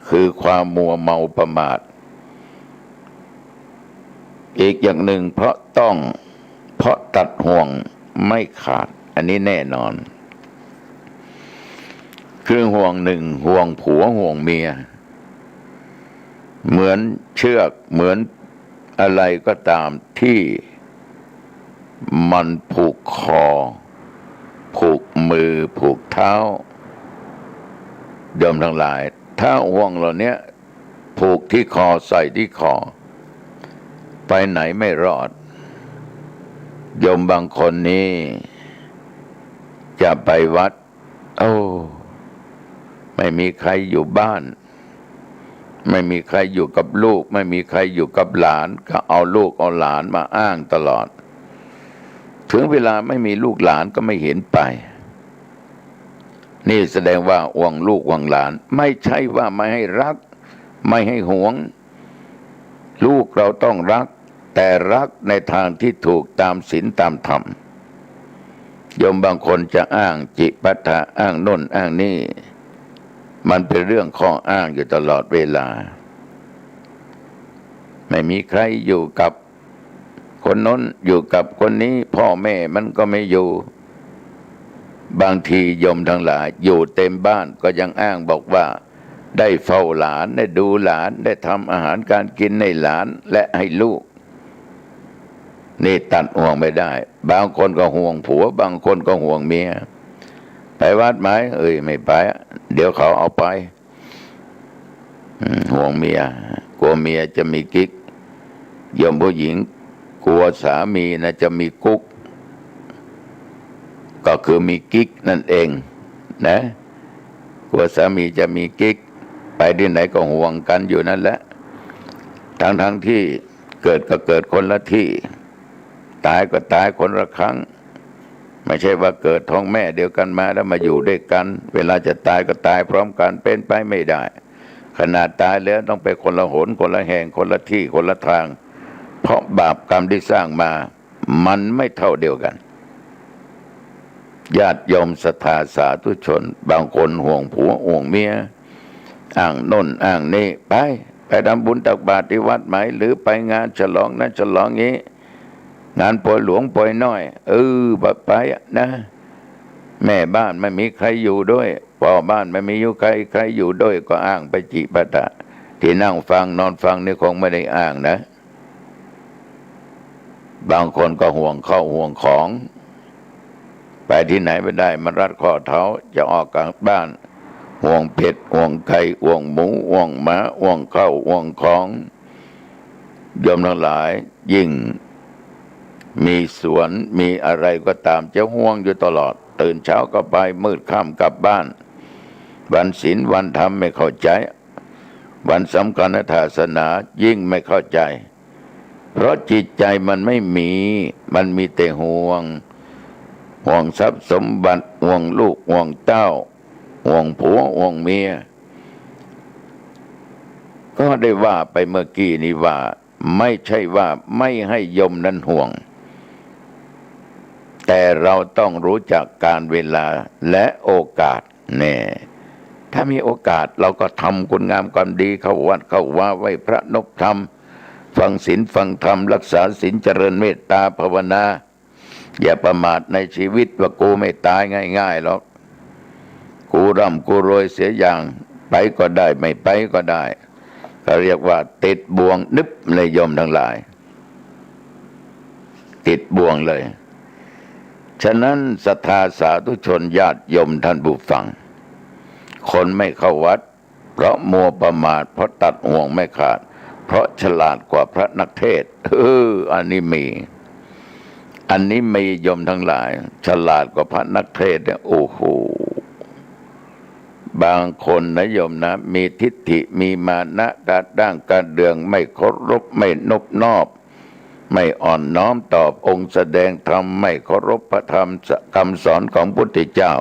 คือความมัวเมาประมาทอีกอย่างหนึ่งเพราะตัดห่วงไม่ขาดอันนี้แน่นอนคือห่วงหนึ่งห่วงผัวห่วงเมียเหมือนเชือกเหมือนอะไรก็ตามที่มันผูกคอผูกมือผูกเท้าโยมทั้งหลายถ้าห่วงเหล่านี้ผูกที่คอใส่ที่คอไปไหนไม่รอดโยมบางคนนี้จะไปวัดไม่มีใครอยู่บ้านไม่มีใครอยู่กับลูกไม่มีใครอยู่กับหลานก็เอาลูกเอาหลานมาอ้างตลอดถึงเวลาไม่มีลูกหลานก็ไม่เห็นไปนี่แสดงว่าห่วงลูกห่วงหลานไม่ใช่ว่าไม่ให้รักไม่ให้หวงลูกเราต้องรักแต่รักในทางที่ถูกตามศีลตามธรรมโยมบางคนจะอ้างจิปัฏฐะอ้างโน่นอ้างนี่มันเป็นเรื่องข้ออ้างอยู่ตลอดเวลาไม่มีใครอยู่กับคนโน้นอยู่กับคนนี้พ่อแม่มันก็ไม่อยู่บางทีโยมทั้งหลายอยู่เต็มบ้านก็ยังอ้างบอกว่า ได้เฝ้าหลานได้ดูหลานได้ทำอาหารการกินให้หลานและให้ลูกนี่ตัดห่วงไม่ได้บางคนก็ห่วงผัวบางคนก็ห่วงเมียไปวัดไหมไม่ไปเดี๋ยวเขาเอาไปห่วงเมียกลัวเมียจะมีกิ๊กโยมผู้หญิงกลัวสามีนะจะมีกุ๊กก็คือมีกิ๊กนั่นเองนะกลัวสามีจะมีกิ๊กไปที่ไหนก็ห่วงกันอยู่นั่นแหละทั้งที่เกิดก็เกิดคนละที่ตายก็ตายคนละครั้งไม่ใช่ว่าเกิดท้องแม่เดียวกันมาแล้วมาอยู่ด้วยกันเวลาจะตายก็ตายพร้อมกันเป็นไปไม่ได้ขนาดตายแล้วต้องไปคนละหนคนละแห่งคนละที่คนละทางเพราะบาปกรรมที่สร้างมามันไม่เท่าเดียวกันญาติโยมศรัทธาสาธุชนบางคนห่วงผัวห่วงเมียอ้างโน่นอ้างนี่ไปทำบุญตักบาตรที่วัดไหมหรือไปงานฉลองนั้นฉลองนี้งานปล่อยหลวงปล่อยน้อยไปนะแม่บ้านไม่มีใครอยู่ด้วยพ่อบ้านไม่มีอยู่ใครอยู่ด้วยก็อ้างไปจิปาถะที่นั่งฟังนอนฟังนี่คงไม่ได้อ้างนะบางคนก็ห่วงข้าวห่วงของไปที่ไหนไม่ได้มันรัดข้อเท้าจะออกจากบ้านห่วงเผ็ดห่วงไก่ห่วงหมูห่วงหมาห่วงข้าวห่วงของโยมทั้งหลายยิ่งมีสวนมีอะไรก็ตามจะห่วงอยู่ตลอดตื่นเช้าก็ไปมืดค่ำกลับบ้านวันศีลวันธรรมไม่เข้าใจวันสำคัญศาสนายิ่งไม่เข้าใจเพราะจิตใจมันไม่มีมันมีแต่ห่วงทรัพย์สมบัติห่วงลูกห่วงเต้าห่วงผัวห่วงเมียก็ได้ว่าไปเมื่อกี้นี้ว่าไม่ใช่ว่าไม่ให้โยมนั้นห่วงแต่เราต้องรู้จักการเวลาและโอกาสแน่ถ้ามีโอกาสเราก็ทำคุณงามความดีเข้าวัดเข้าว่าไหว้พระนบธรรมฟังศีลฟังธรรมรักษาศีลเจริญเมตตาภาวนาอย่าประมาทในชีวิตว่ากูไม่ตายง่ายๆหรอกกูร่ำกูรวยเสียอย่างไปก็ได้ไม่ไปก็ได้เขาเรียกว่าติดบ่วงนึบเลยโยมทั้งหลายติดบ่วงเลยฉะนั้นศรัทธาสาธุชนญาติโยมท่านผู้ฟังคนไม่เข้าวัดเพราะมัวประมาทเพราะตัดห่วงไม่ขาดเพราะฉลาดกว่าพระนักเทศอันนี้มีโยมทั้งหลายฉลาดกว่าพระนักเทศเนี่ยโอ้โหบางคนนะโยมนะมีทิฏฐิมีมานะการด้างการเดืองไม่เคารพไม่นบนอบไม่อ่อนน้อมตอบองค์แสดงธรรมไม่เคารพพระธรรมคำสอนของพุทธเจ้า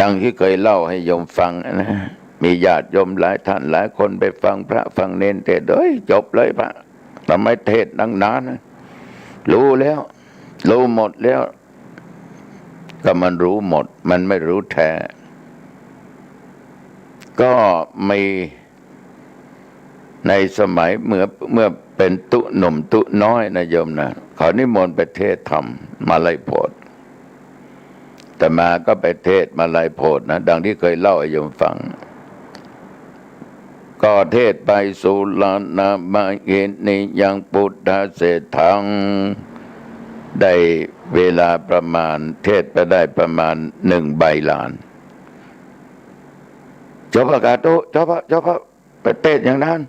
ดังที่เคยเล่าให้โยมฟังนะมีญาติโยมหลายท่านหลายคนไปฟังพระฟังเนรเทศจบเลยพระทำไมเทศนานนะรู้แล้วรู้หมดแล้วก็มันรู้หมดมันไม่รู้แท้ก็มีในสมัยเมื่อเป็นตุหนุ่มตุน้อยนะโยมนะเขานิมนต์ไปเทศธรรมมาลัยโพธิ์แต่มาก็ไปเทศมาลัยโพธิ์นะดังที่เคยเล่าให้โยมฟังก็เทศไปสุลานามาเกนิยังพุทธเสถังได้เวลาประมาณเทศไปได้ประมาณ1 ใบลานเจ้าพระกาโตเจ้าพระไปเทศอย่างนั้น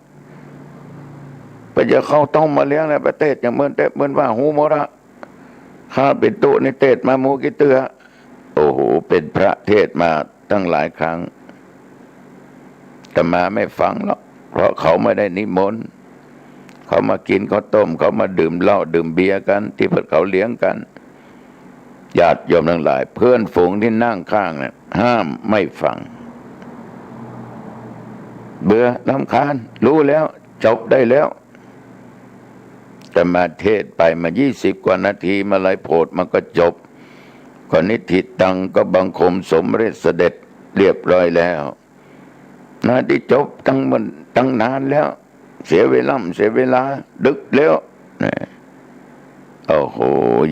ไปเจอเขาต้องมาเลี้ยงแล้วไปเทศอย่างเหมือนว่าหูโมระข้าเป็นตุในเทศมามูกิเตือโอ้โหเป็นพระเทศมาตั้งหลายครั้งแต่มาไม่ฟังหรอกเพราะเขาไม่ได้นิมนต์เขามากินข้าวต้มเขามาดื่มเหล้าดื่มเบียร์กันที่พวกเขาเลี้ยงกันญาติโยมทั้งหลายเพื่อนฝูงที่นั่งข้างเนี่ยห้ามไม่ฟังเบื่อรำคาญรู้แล้วจบได้แล้วแต่มาเทศไปมา20 กว่านาทีมาลัยโพธิ์มันก็จบก่อนนิธิตังก็บังคมสมเด็จเสด็จเรียบร้อยแล้วนาที่จบตั้งนานแล้วเสียเวลาดึกแล้วนะโอ้โห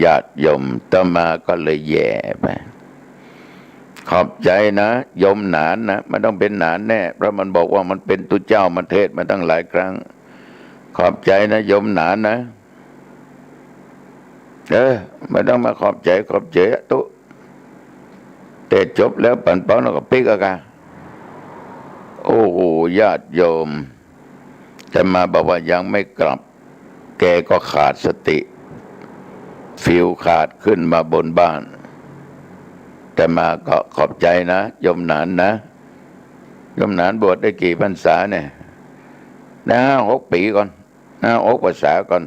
ญาติโยมต่อมาก็เลยแย่ไป ขอบใจนะโยมหนานนะมันต้องเป็นหนานแน่เพราะมันบอกว่ามันเป็นตุเจ้ามันเทศมาตั้งหลายครั้งขอบใจนะโยมหนานนะไม่ต้องมาขอบใจตุเทศจบแล้วปั่นเป้าแล้วก็ปิกอะกะโอ้โหญาติโยมแต่มาบอกว่ายังไม่กลับแกก็ขาดสติฟิวขาดขึ้นมาบนบ้านแต่มาก็ขอบใจนะโยมหนานนะโยมหนานบวชได้กี่พรรษาเนี่ยนะ6 ปีก่อนนะ6 พรรษาก่อน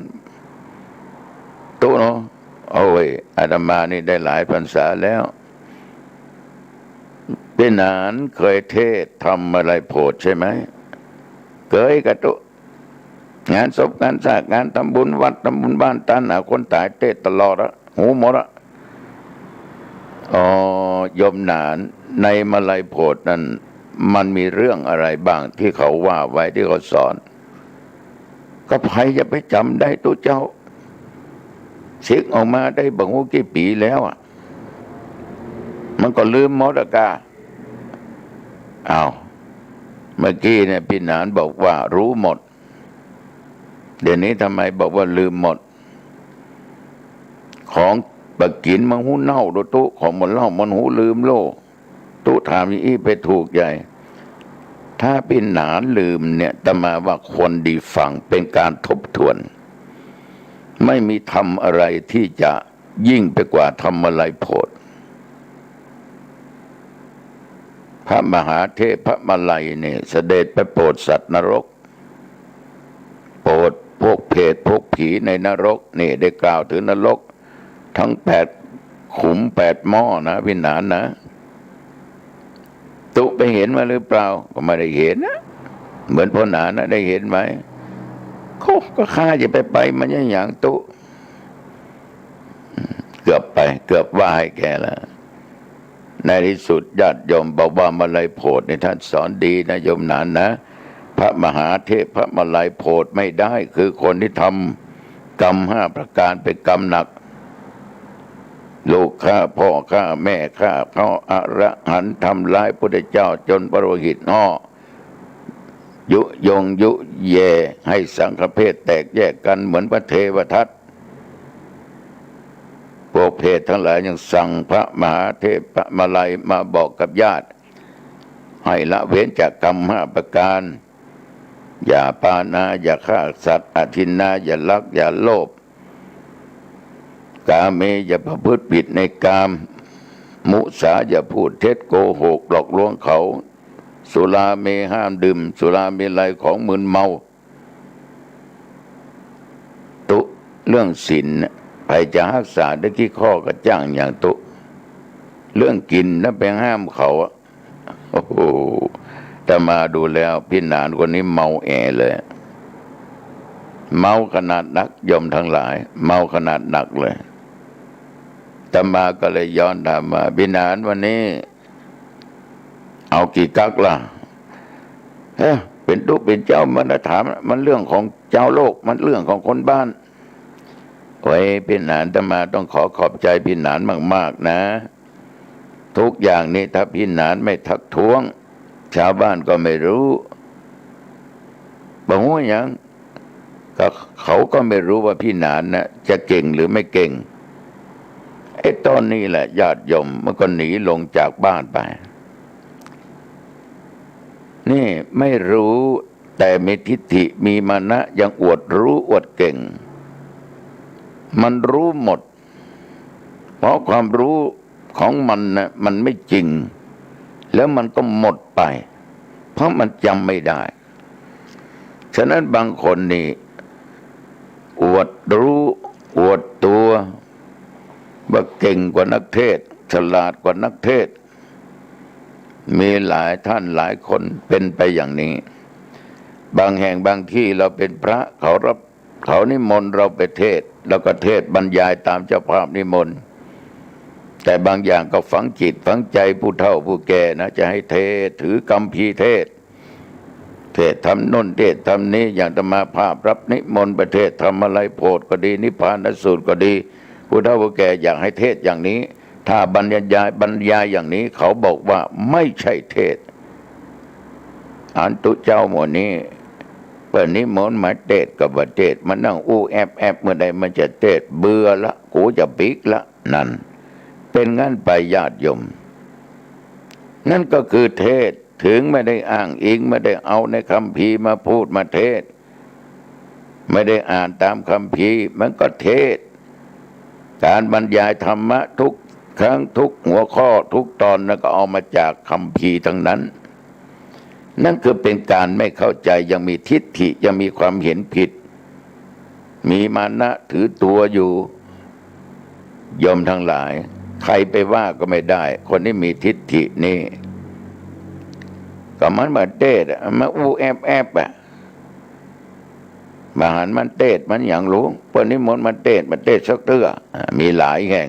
ตู้เนาะโอ้ยอาตมานี่ได้หลายพรรษาแล้วเป็นหนานเคยเทศทำอะไรโพดใช่ไหมเคยกระตุงานศพงานสากงานทำบุญวัดทำบุญบ้านตานหาคนตายเทศตลอดละหูหมดละโยมหนานในมาลัยโพดนั้นมันมีเรื่องอะไรบ้างที่เขาว่าไว้ที่เขาสอนก็ใครจะไปจำได้ตัวเจ้าเช็คออกมาได้บังหูกี่ปีแล้วอ่ะมันก็ลืมหมดอะกาอ้าวเมื่อกี้เนี่ยพี่หนานบอกว่ารู้หมดเดี๋ยวนี้ทำไมบอกว่าลืมหมดของบักกินมังหูเน่าดูตุของมันเล่ามันหูลืมโลตุถามอีไปถูกใหญ่ถ้าพี่หนานลืมเนี่ยแต่มาว่าคนดีฟังเป็นการทบทวนไม่มีทำอะไรที่จะยิ่งไปกว่าทำอะไรโพดพระมหาเทพพระมาลัยเนี่ยเสด็จไปโปรดสัตว์นรกโปรดพวกเพศพวกผีในนรกนี่ได้กล่าวถึงนรกทั้ง8 ขุม 8 หม้อนะพี่หนานนะตุไปเห็นมาหรือเปล่าก็ไม่ได้เห็นนะเหมือนพ่อหนานนะได้เห็นไหมก็ข้าจะไปมันอย่างตุเกือบว่าให้แกแล้วในที่สุดญาติโยมบอกว่ามาลัยโพธิในท่านสอนดีนะโยมหนานนะพระมหาเทพพระมาลัยโพธิไม่ได้คือคนที่ทำกรรม5 ประการเป็นกรรมหนักลูกฆ่าพ่อฆ่าแม่ฆ่าเขาอรหันต์ทำร้ายพุทธเจ้าจนปโรหิตห่อยุยงยุแย่ให้สังฆเพศแตกแยกกันเหมือนพระเทวทัตพวกเพศทั้งหลายยังสั่งพระมหาเทพพระมาลัยมาบอกกับญาติให้ละเว้นจากกรรม5 ประการอย่าปานาอย่าฆ่าสัตว์อทินนาอย่าลักอย่าโลภกาเมอย่าประพฤติผิดในกามมุสาอย่าพูดเท็จโกหกหลอกลวงเขาสุราเมห้ามดื่มสุราเมลัยของมึนเมาตุเรื่องศีลใครจะรักษาได้กี่ข้อก็จ้างอย่างตุเรื่องกินนั่นไปห้ามเขาโอ้โหแต่มาดูแล้วพี่หนานคนนี้เมาแอเลยเมาขนาดหนักยมทั้งหลายเมาขนาดหนักเลยแต่มาก็เลยย้อนถามมาพี่หนานวันนี้เอากี่กักล่ะเป็นตุเป็นเจ้ามันถามมันเรื่องของเจ้าโลกมันเรื่องของคนบ้านโอ้ยพี่หนานแต่มาต้องขอบใจพี่หนานมากๆนะทุกอย่างนี้ถ้าพี่หนานไม่ทักท้วงชาวบ้านก็ไม่รู้บอกว่าอย่างก็เขาก็ไม่รู้ว่าพี่หนานนะจะเก่งหรือไม่เก่งไอ้ตอนนี้แหละญาติโยมมันก็หนีลงจากบ้านไปนี่ไม่รู้แต่มีทิฏฐิมีมานะยังอวดรู้อวดเก่งมันรู้หมดเพราะความรู้ของมันนะมันไม่จริงแล้วมันก็หมดไปเพราะมันจำไม่ได้ฉะนั้นบางคนนี่อวดรู้อวดตัวว่าเก่งกว่านักเทศฉลาดกว่านักเทศมีหลายท่านหลายคนเป็นไปอย่างนี้บางแห่งบางที่เราเป็นพระเขานิมนต์เราไปเทศแล้วก็เทศบรรยายตามเจ้าภาพนิมนต์แต่บางอย่างก็ฝังจิตฝังใจผู้เฒ่าผู้แก่นะจะให้เทศถือกัมภีร์เทศทำน้นเทศทำนี้อย่างธรรมาภาพรับนิมนต์ประเทศทำอะไรโพธิก็ดีนิพพานสูตรก็ดีผู้เฒ่าผู้แก่อยากให้เทศอย่างนี้ ถ้าบรรยายอย่างนี้เขาบอกว่าไม่ใช่เทศอันตุเจ้าหมดนี้เปิดนิมนต์มาเทศกับว่าเทศมันนั่งอู้แอบเมื่อใดมันจะเทศเบื่อละกูจะปิกละนั่นเป็นงั้นไปญาติโยมนั่นก็คือเทศถึงไม่ได้อ้างอิงไม่ได้เอาในคัมภีร์มาพูดมาเทศไม่ได้อ่านตามคัมภีร์มันก็เทศการบรรยายธรรมะทุกครั้งทุกหัวข้อทุกตอนนั้นก็เอามาจากคัมภีร์ทั้งนั้นนั่นคือเป็นการไม่เข้าใจยังมีทิฏฐิยังมีความเห็นผิดมีมานะถือตัวอยู่โยมทั้งหลายใครไปว่าก็ไม่ได้คนที่มีทิฏฐินี่ก็มันมาเทศมาอู้แอบมาหันมันเทศมันอย่างรู้เปิ้นนิมนต์มันเทศสักเตื้อมีหลายแห่ง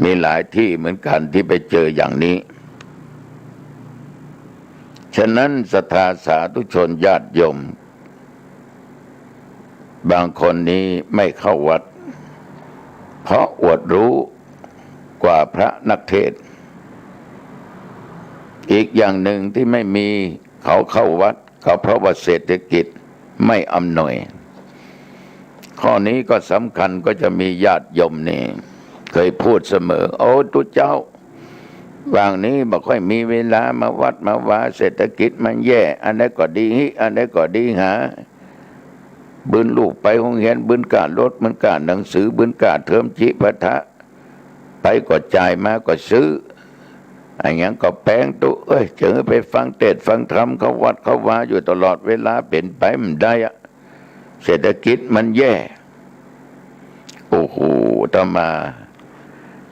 มีหลายที่เหมือนกันที่ไปเจออย่างนี้ฉะนั้นศรัทธาสาธุชนญาติโยมบางคนนี้ไม่เข้าวัดเพราะอวดรู้กว่าพระนักเทศน์อีกอย่างหนึ่งที่ไม่มีเขาเข้าวัดเขาเพราะว่าเศรษฐกิจไม่อำนวยข้อนี้ก็สำคัญก็จะมีญาติโยมนี่เคยพูดเสมอโอ้ตุเจ้าบางนี้บอกค่อยมีเวลามาวัดมาวาเศรษฐกิจมันแย่อันไหนก็ดีอันไหนก็ดีหาบืนลูกไปโรงเรียนบืนการรถบืนการหนังสือบืนการเทอมจิปะทะไปก็จ่ายมาก็ซื้ออันยังก็แปลงตุเจอไปฟังเทศน์ฟังธรรมเขาวัดเขาวาอยู่ตลอดเวลาเป็นไปมันได้อะเศรษฐกิจมันแย่โอ้โหต่อมา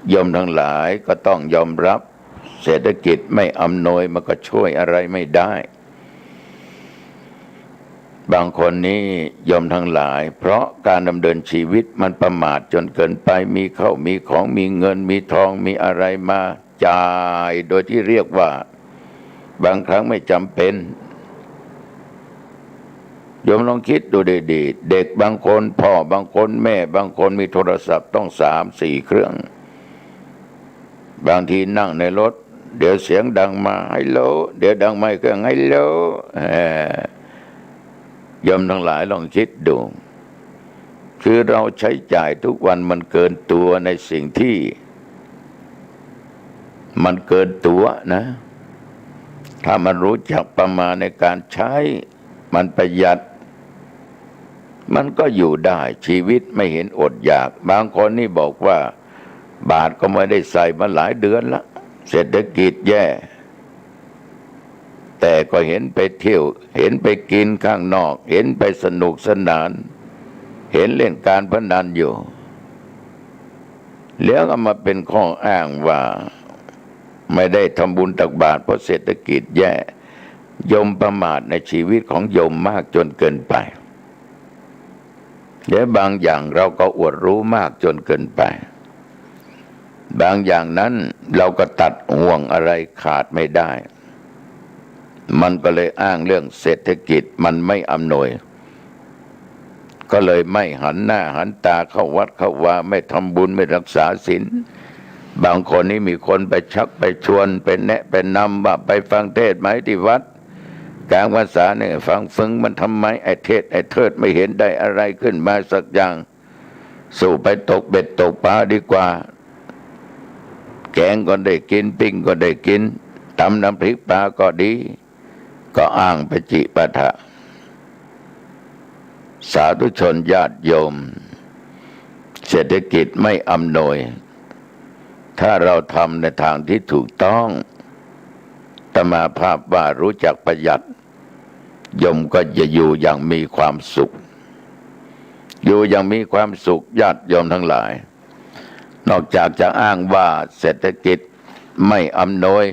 โยมทั้งหลายก็ต้องยอมรับเศรษฐกิจไม่อำนวยมันก็ช่วยอะไรไม่ได้บางคนนี้โยมทั้งหลายเพราะการดำเนินชีวิตมันประมาทจนเกินไปมีเข้ามีของมีเงินมีทองมีอะไรมาจ่ายโดยที่เรียกว่าบางครั้งไม่จำเป็นโยมลองคิดดูดีๆเด็กบางคนพ่อบางคนแม่บางคนมีโทรศัพท์ต้อง3-4 เครื่องบางทีนั่งในรถเดี๋ยวเสียงดังมาฮัลโหลเดี๋ยวดังไม่เครื่องฮัลโหลโยมทั้งหลายลองคิดดูคือเราใช้จ่ายทุกวันมันเกินตัวในสิ่งที่มันเกินตัวนะถ้ามันรู้จักประมาณในการใช้มันประหยัดมันก็อยู่ได้ชีวิตไม่เห็นอดอยากบางคนนี่บอกว่าบาทก็ไม่ได้ใส่มาหลายเดือนละเศรษฐกิจแย่แต่ก็เห็นไปเที่ยวเห็นไปกินข้างนอกเห็นไปสนุกสนานเห็นเล่นการพนันอยู่แล้วก็มาเป็นข้ออ้างว่าไม่ได้ทำบุญตักบาตรเพราะเศรษฐกิจแย่โยมประมาทในชีวิตของโยมมากจนเกินไปและบางอย่างเราก็อวดรู้มากจนเกินไปบางอย่างนั้นเราก็ตัดห่วงอะไรขาดไม่ได้มันก็เลยอ้างเรื่องเศรษฐกิจมันไม่อำนวยก็เลยไม่หันหน้าหันตาเข้าวัดเข้าวาไม่ทำบุญไม่รักษาศีลบางคนนี่มีคนไปชักไปชวนไปแนะไปนำว่าไปฟังเทศน์ไหมที่วัดกลางพรรษาเนี่ยฟังฟึงมันทำไมไอ้เทศไอ้เทิดไม่เห็นได้อะไรขึ้นมาสักอย่างสู้ไปตกเบ็ดตกปลาดีกว่าแกงก็ได้กินปิ้งก็ได้กินตำน้ำพริกปลาก็ดีก็อ้างไปจิปาถะสาธุชนญาติโยมเศรษฐกิจไม่อำนวยถ้าเราทำในทางที่ถูกต้องตมาภาพว่ารู้จักประหยัดโยมก็จะอยู่อย่างมีความสุขอยู่อย่างมีความสุขญาติโยมทั้งหลายนอกจากจะอ้างว่าเศรษฐกิจไม่อำนวย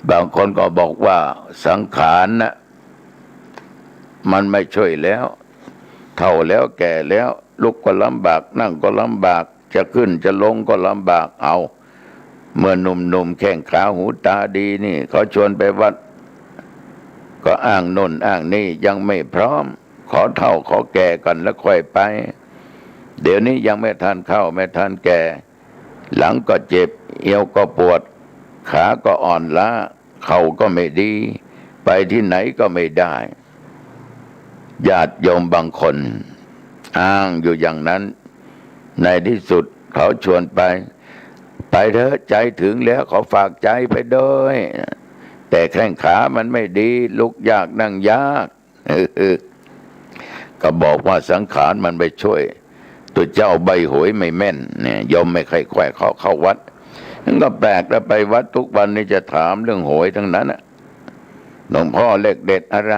บางคนก็บอกว่าสังขารนะมันไม่ช่วยแล้วเฒ่าแล้วแก่แล้วลุกก็ลำบากนั่งก็ลำบากจะขึ้นจะลงก็ลำบากเอาเมื่อหนุ่มๆแข้งขาหูตาดีนี่เขาชวนไปวัดก็อ้างโน่นอ้างนี่ยังไม่พร้อมขอเฒ่าขอแก่กันแล้วค่อยไปเดี๋ยวนี้ยังไม่ทันเข้าไม่ทันแก่ หลังก็เจ็บเอวก็ปวดขาก็อ่อนล้าเข่าก็ไม่ดีไปที่ไหนก็ไม่ได้ญาติโยมบางคนอ้างอยู่อย่างนั้นในที่สุดเขาชวนไปเถอะใจถึงแล้วขอฝากใจไปด้วยแต่แข้งขามันไม่ดีลุกยากนั่งยากก็บอกว่าสังขารมันไปช่วยตัวเจ้าใบหวยไม่แม่นเนี่ยโยมไม่ค่อยแควะเข้าวัดนั่นก็แปลกแล้วไปวัดทุกวันนี้จะถามเรื่องหวยทั้งนั้นหลวงพ่อเลขเด็ดอะไร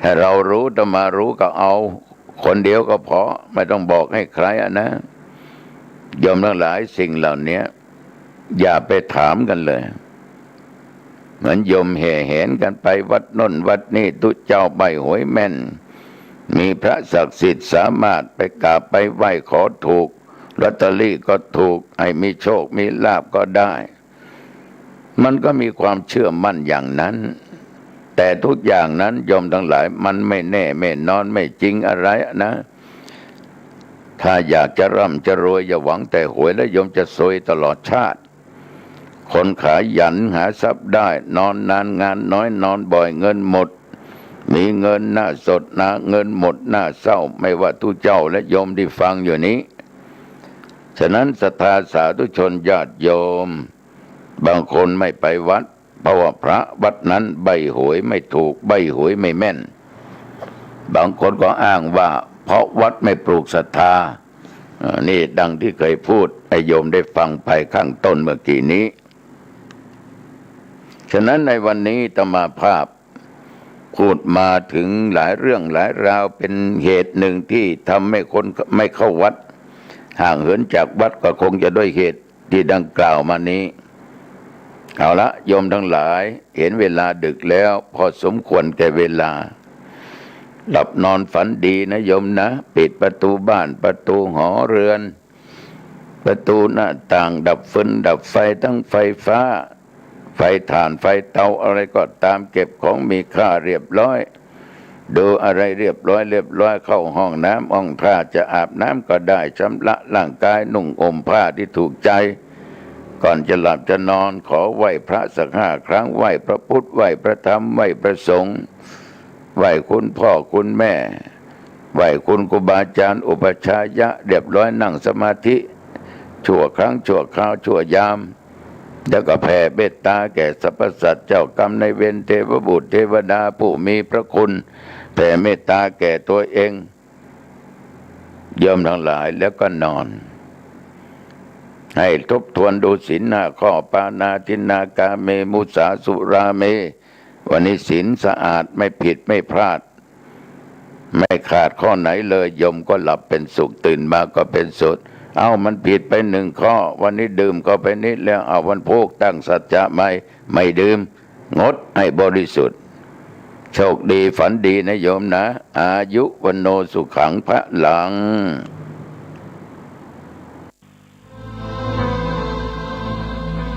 ถ้าเรารู้จะมารู้ก็เอาคนเดียวก็พอไม่ต้องบอกให้ใครนะโยมทั้งหลายสิ่งเหล่านี้อย่าไปถามกันเลยเหมือนโยมแห่แหนกันไปวัดน้นวัดนี่ตุเจ้าใบหวยแม่นมีพระศักดิ์สิทธิ์สามารถไปกราบไปไหว้ขอถูกลอตเตอรี่ก็ถูกให้มีโชคมีลาภก็ได้มันก็มีความเชื่อมั่นอย่างนั้นแต่ทุกอย่างนั้นโยมทั้งหลายมันไม่แน่ไม่นอนไม่จริงอะไรนะถ้าอยากจะร่ำจะรวยอย่าหวังแต่หวยแล้วโยมจะซวยตลอดชาติคนขยันหาทรัพย์ได้นอนนานงานน้อยนอนบ่อยเงินหมดมีเงินหน้าสดนะเงินหมดหน้าเศร้าไม่ว่าทุกเจ้าและโยมที่ฟังอยู่นี้ฉะนั้นศรัทธาสาธุชนญาติโยมบางคนไม่ไปวัดเพราะว่าพระวัดนั้นใบหวยไม่ถูกใบหวยไม่แม่นบางคนก็อ้างว่าเพราะวัดไม่ปลูกศรัทธานี่ดังที่เคยพูดให้โยมได้ฟังไปข้างต้นเมื่อกี้นี้ฉะนั้นในวันนี้อาตมาภาพพูดมาถึงหลายเรื่องหลายราวเป็นเหตุหนึ่งที่ทำให้คนไม่เข้าวัดห่างเหินจากวัดก็คงจะด้วยเหตุที่ดังกล่าวมานี้เอาละโยมทั้งหลายเห็นเวลาดึกแล้วพอสมควรแก่เวลาหลับนอนฝันดีนะโยมนะปิดประตูบ้านประตูหอเรือนประตูหน้าต่างดับฟืนดับไฟทั้งไฟฟ้าไฟถ่านไฟเตาอะไรก็ตามเก็บของมีค่าเรียบร้อยดูอะไรเรียบร้อยเข้าห้องน้ำห้องท่าจะอาบน้ำก็ได้ชำระร่างกายนุ่งห่มผ้าที่ถูกใจก่อนจะหลับจะนอนขอไหว้พระสัก5 ครั้งไหว้พระพุทธไหว้พระธรรมไหว้พระสงฆ์ไหว้คุณพ่อคุณแม่ไหว้คุณครูบาอาจารย์อุปัชฌายะเรียบร้อยนั่งสมาธิชั่วครั้งชั่วคราวชั่วยามแล้วก็แผ่เมตตาแก่สรรพสัตว์เจ้ากรรมนายเวรเทพบุตรเทวดาผู้มีพระคุณแผ่เมตตาแก่ตัวเองโยมทั้งหลายแล้วก็นอนให้ทบทวนดูศีล5 ข้อปานาทินากาเมมุสาสุราเมวันนี้ศีลสะอาดไม่ผิดไม่พลาดไม่ขาดข้อไหนเลยโยมก็หลับเป็นสุขตื่นมาก็เป็นสุขมันผิดไป1 ข้อวันนี้ดื่มก็ไปนิดแล้ววันพุธตั้งสัจจะไม่ดื่มงดให้บริสุทธิ์โชคดีฝันดีนะโยมนะอายุวันโนสุขังพระลัง